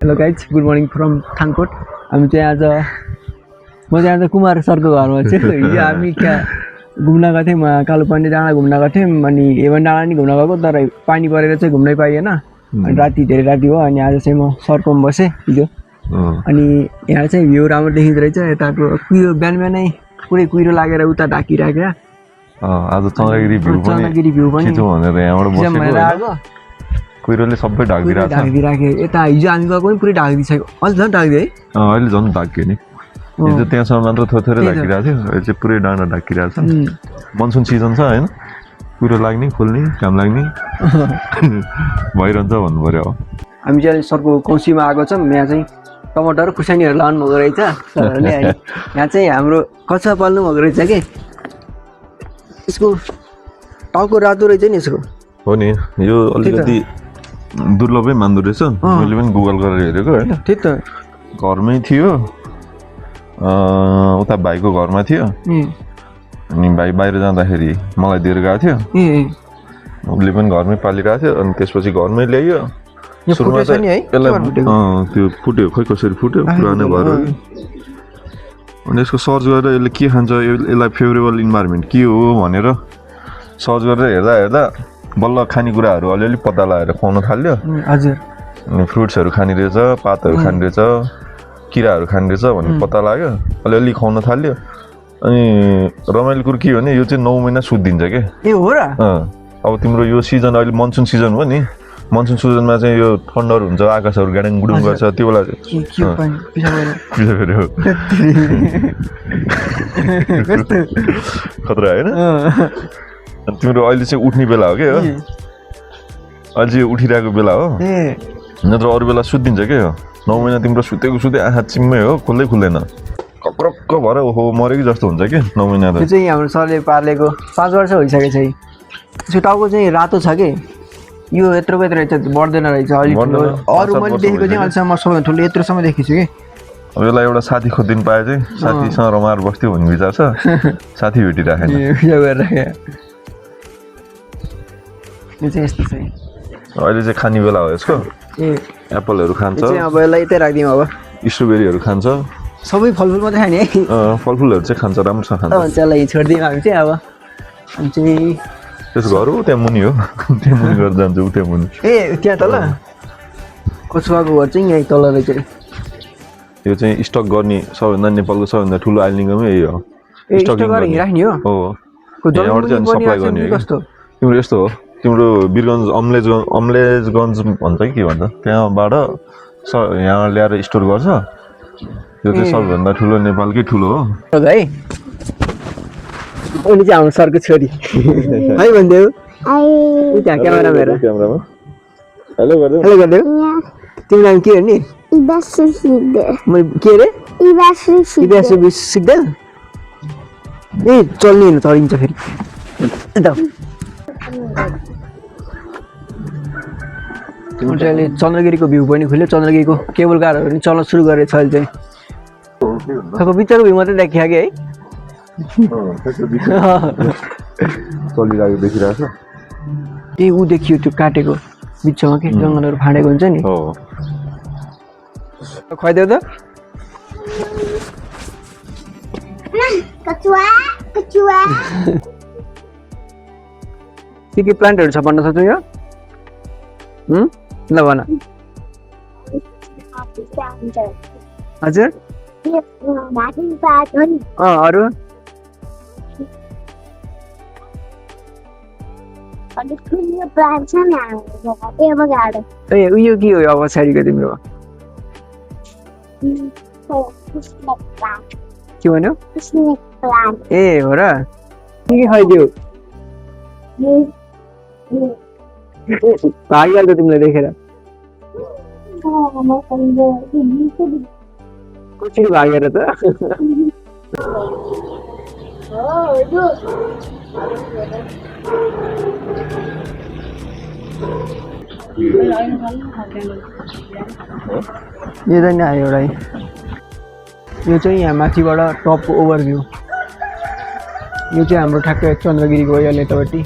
Hello guys, good morning from Thankot. हामी चाहिँ आज म चाहिँ आज कुमार सरको घरमा छु। हिजो हामी घुम्न गएको थियौँ, कालो पानी डाँडा घुम्न गएको थियौँ। अनि हेभन डाँडा नि घुम्न गएको, तर पानी परेर चाहिँ घुम्नै पाइएन। अनि राति धेरै राति भयो। अनि आज चाहिँ म सरकोमा बसेँ हिजो। अनि यहाँ चाहिँ भ्यू राम्रो देखिँदो रहेछ। यताको कुहिरो बिहान बिहानै पुरै कुहिरो लागेर उता ढाकिराखेर आज चन्द्रगिरी भ्यू पनि आएको कुहिरोले सबै ढाकिदिराख्यो। यता हिजो हामी गएको पनि पुरै ढाकिदिसक्यो। अहिले झन् ढाकिदियो है, अहिले झन् ढाकियो नि। हिजो त्यहाँसम्म मात्र थोरै ढाकिरहेको थियो, अहिले चाहिँ पुरै डाँडा ढाकिरहेको छ। मनसुन सिजन छ होइन, कुहिरो लाग्ने खोल्ने घाम लाग्ने भइरहन्छ भन्नु पऱ्यो। हामी चाहिँ सरको कौसीमा आएको छौँ। यहाँ चाहिँ टमाटर खुर्सानीहरू लाउनु भएको रहेछ सरहरूले। यहाँ चाहिँ हाम्रो कच्छा पाल्नु भएको रहेछ कि यसको टाउको रातो रहेछ नि यसको। हो नि, यो अलिकति दुर्लभै मान्दो रहेछ। मैले पनि गुगल गरेर हेरेको होइन, त्यही त घरमै थियो, उता भाइको घरमा थियो। अनि भाइ बाहिर जाँदाखेरि मलाई दिएर गएको थियो, उसले पनि घरमै पालिरहेको थियो। अनि त्यसपछि घरमै ल्याइयो। सुरुमा चाहिँ यसलाई त्यो फुट्यो, खोइ कसरी फुट्यो, पुरानो भएर। अनि यसको सर्च गरेर यसले के खान्छ, यसलाई फेभरेबल इन्भाइरोमेन्ट के हो भनेर सर्च गरेर हेर्दा हेर्दा बल्ल खानेकुराहरू अलिअलि पत्ता लगाएर खुवाउन थाल्यो। हजुर, अनि फ्रुट्सहरू खाने रहेछ, पातहरू खाने रहेछ, किराहरू खाने रहेछ भन्ने पत्ता लाग्यो। अलिअलि खुवाउन थाल्यो। अनि रमाइलो कुरो के हो भने यो चाहिँ 9 महिना सुत्दिन्छ क्या। ए हो र? अब तिम्रो यो सिजन अहिले मनसुन सिजन हो नि, मनसुन सिजनमा चाहिँ यो थन्डर हुन्छ, आकाशहरू गाडाङ गुडुङ गर्छ, त्यो बेला खतरा होइन। तिम्रो अहिले चाहिँ उठ्ने बेला हो क्या, अहिले चाहिँ उठिरहेको बेला हो, नत्र अरू बेला सुत्दिन्छ क्या। 9 महिना तिम्रो सुतेको सुते आँखा चिम्मै हो, खोल्दै खुल्दैन, कक्रक्क भएर ओहो मरेको जस्तो हुन्छ कि 9 महिना। त्यो चाहिँ हाम्रो सरले पालेको 5 वर्ष भइसकेको छ। त्यसको टाउको चाहिँ रातो छ कि, यो यत्रोको यत्रो रहेछ, बढ्दैन रहेछ। अरू मैले देखेको चाहिँ अहिलेसम्म सबैभन्दा ठुलो यत्रोसम्म देखेको छु कि। अब यसलाई एउटा साथी खोजिदिनु पाए चाहिँ साथीसँग रमाएर बस्थ्यो भन्ने विचार छ। साथी भेटिराखेन, यो चाहिँ यस्तो छ। अहिले चाहिँ खाने बेला हो यसको। एप्पलहरू खान्छ, अब यसलाई यतै राखिदिउँ। अब स्ट्रबेरीहरू खान्छ, सबै फलफुल मात्रै खाने है। फलफुलहरू चाहिँ खान्छ, राम्रोसँग खान्छ। यसलाई छोडिदिउँ हामी चाहिँ। अब हामी चाहिँ त्यसको घर हो त्यहाँ मुनि हो, त्यहाँ मुनि गरेर जान्छ उ त्यहाँ मुनि। ए त्यहाँ तल कछुवाको घर चाहिँ यहीँ तल रहेछ। यो चाहिँ स्टक गर्ने सबैभन्दा नेपालको सबैभन्दा ठुलो आइलिङमै यही हो, स्टक गरेर राख्ने हो। यहाँबाट चाहिँ सप्लाई गर्ने हो। तिम्रो यस्तो हो, तिम्रो वीरगञ्ज अम्लेजगञ्ज भन्छ कि के भन्छ, त्यहाँबाट यहाँ ल्याएर स्टोर गर्छ। यो चाहिँ सबैभन्दा ठुलो नेपालकै ठुलो हो है। उनी चाहिँ हाम्रो सरको छोरी है भनिदेऊ। त्यहाँ क्यामेरा हेर, हेलो गरिदेऊ, हेलो गरिदेऊ। तिम्रो नाम के हो नि? के अरे? इबासु सिक्दा ए चल्ने होइन, चढिन्छ फेरि। अहिले चन्द्रगिरीको भ्यू पनि खुल्यो। चन्द्रगिरीको केबल कारहरू पनि चल्न सुरु गरेको छ अहिले चाहिँ। तपाईँको बिचको भ्यू मात्रै देखियो कि है, चलिरहेको देखिरहेको छ। ए ऊ देखियो त्यो काटेको बिचमा के जङ्गलहरू फाँडेको हुन्छ नि। खुवाइदेऊ त। के प्लान्टहरू छ भन्न सक्छौ यो? ल भन। हजुर, अरू ए उयो के हो अब पछाडिको तिम्रो? के भन्यो? ए हो र? के खाइदियो? भागिहाल्छ तिमीलाई देखेर। कसरी भागेर त? यो चाहिँ आयो एउटा, यो चाहिँ यहाँ माथिबाट टपको ओभरभ्यू। यो चाहिँ हाम्रो ठ्याक्कै चन्द्रगिरीको यहाँ नेतापट्टि